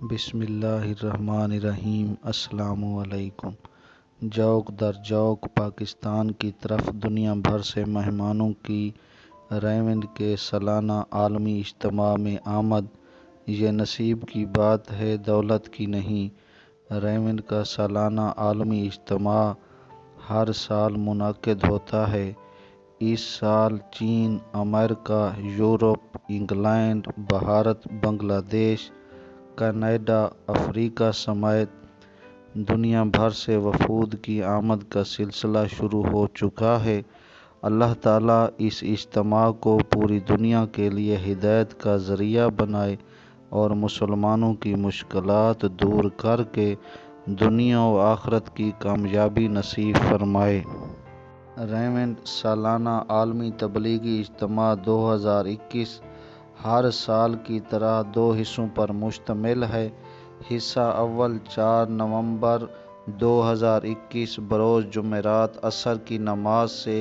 بسم اللہ الرحمن الرحیم۔ السلام علیکم۔ جوک در جوک پاکستان کی طرف دنیا بھر سے مہمانوں کی رائیونڈ کے سالانہ عالمی اجتماع میں آمد یہ نصیب کی بات ہے، دولت کی نہیں۔ رائیونڈ کا سالانہ عالمی اجتماع ہر سال منعقد ہوتا ہے۔ اس سال چین، امریکہ، یورپ، انگلینڈ، بھارت، بنگلہ دیش، کینیڈا، افریقہ سمیت دنیا بھر سے وفود کی آمد کا سلسلہ شروع ہو چکا ہے۔ اللہ تعالیٰ اس اجتماع کو پوری دنیا کے لیے ہدایت کا ذریعہ بنائے اور مسلمانوں کی مشکلات دور کر کے دنیا و آخرت کی کامیابی نصیب فرمائے۔ رائیونڈ سالانہ عالمی تبلیغی اجتماع 2021 ہر سال کی طرح 2 حصوں پر مشتمل ہے۔ حصہ اول 4 نومبر 2021 بروز جمعرات عصر کی نماز سے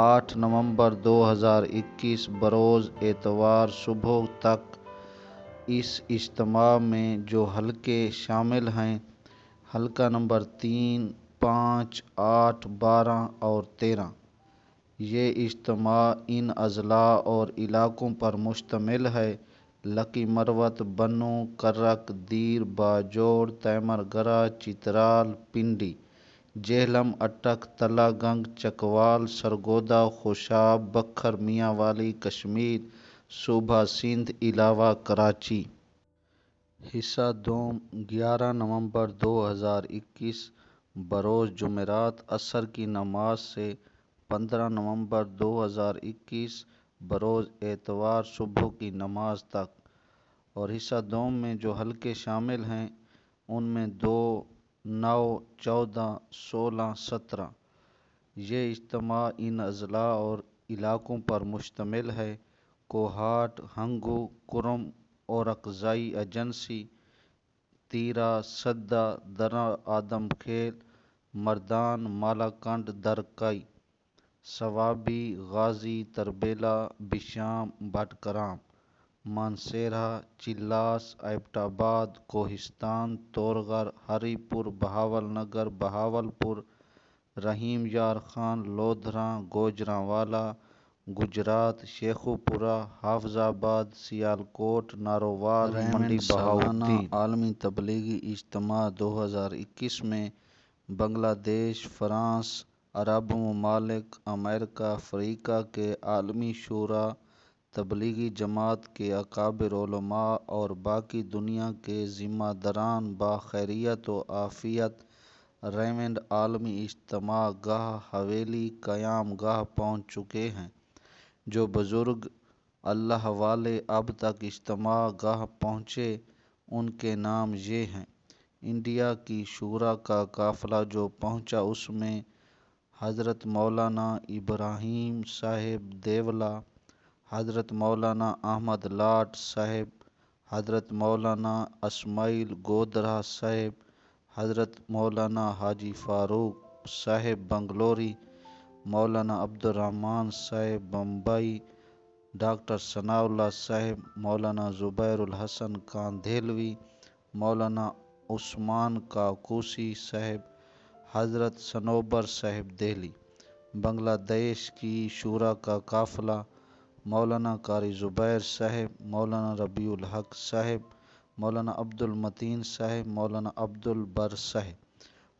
8 نومبر 2021 بروز اتوار صبح تک۔ اس اجتماع میں جو حلقے شامل ہیں، حلقہ نمبر 3، 5، 8، 12 اور 13۔ یہ اجتماع ان اضلاع اور علاقوں پر مشتمل ہے: لکی مروت، بنوں، کرک، دیر، باجوڑ، تیمر گرہ، چترال، پنڈی، جہلم، اٹک، تلہ گنگ، چکوال، سرگودا، خوشاب، بکھر، میاں والی، کشمیر، صوبہ سندھ علاوہ کراچی۔ حصہ دوم 11 نومبر 2021 بروز جمعرات عصر کی نماز سے 15 نومبر 2021 بروز اتوار صبح کی نماز تک۔ اور حصہ دوم میں جو حلقے شامل ہیں، ان میں 2، 9، 14، 16، 17۔ یہ اجتماع ان اضلاع اور علاقوں پر مشتمل ہے: کوہاٹ، ہنگو، کرم، اورکزئی ایجنسی، تیرا، سدہ، درہ آدم کھیل، مردان، مالاکنڈ، درکئی، سوابی، غازی، تربیلا، بشام، بٹکرام، مانسہرہ، چلاس، ایبٹ آباد، کوہستان، تورغر، ہری پور، بہاول نگر، بہاولپور، رحیم یار خان، لودھراں، گوجرانوالا، گجرات، شیخوپورہ، حافظ آباد، سیالکوٹ، نارووال، منڈی بہاؤالدین۔ عالمی تبلیغی اجتماع 2021 میں بنگلہ دیش، فرانس، عرب ممالک، امریکہ، افریقہ کے عالمی شورا، تبلیغی جماعت کے اکابر علماء اور باقی دنیا کے ذمہ داران بخیریت و عافیت رائیونڈ عالمی اجتماع گاہ حویلی قیام گاہ پہنچ چکے ہیں۔ جو بزرگ اللہ والے اب تک اجتماع گاہ پہنچے، ان کے نام یہ ہیں: انڈیا کی شورا کا قافلہ جو پہنچا، اس میں حضرت مولانا ابراہیم صاحب دیولہ، حضرت مولانا احمد لاٹ صاحب، حضرت مولانا اسماعیل گودرہ صاحب، حضرت مولانا حاجی فاروق صاحب بنگلوری، مولانا عبدالرحمن صاحب بمبئی، ڈاکٹر ثناء اللہ صاحب، مولانا زبیر الحسن کاندھیلوی، مولانا عثمان کاکوسی صاحب، حضرت صنوبر صاحب دہلی۔ بنگلہ دیش کی شورا کا قافلہ: مولانا قاری زبیر صاحب، مولانا ربیع الحق صاحب، مولانا عبد المتین صاحب، مولانا عبد البر صاحب۔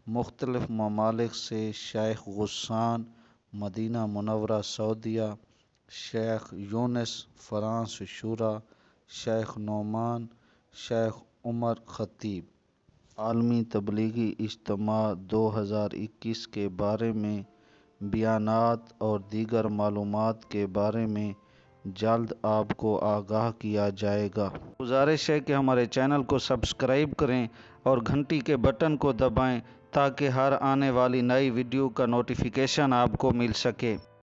مختلف ممالک سے شیخ غسان، مدینہ منورہ سعودیہ، شیخ یونس، فرانس شورا، شیخ نعمان، شیخ عمر خطیب۔ عالمی تبلیغی اجتماع 2021 کے بارے میں بیانات اور دیگر معلومات کے بارے میں جلد آپ کو آگاہ کیا جائے گا۔ گزارش ہے کہ ہمارے چینل کو سبسکرائب کریں اور گھنٹی کے بٹن کو دبائیں تاکہ ہر آنے والی نئی ویڈیو کا نوٹیفیکیشن آپ کو مل سکے۔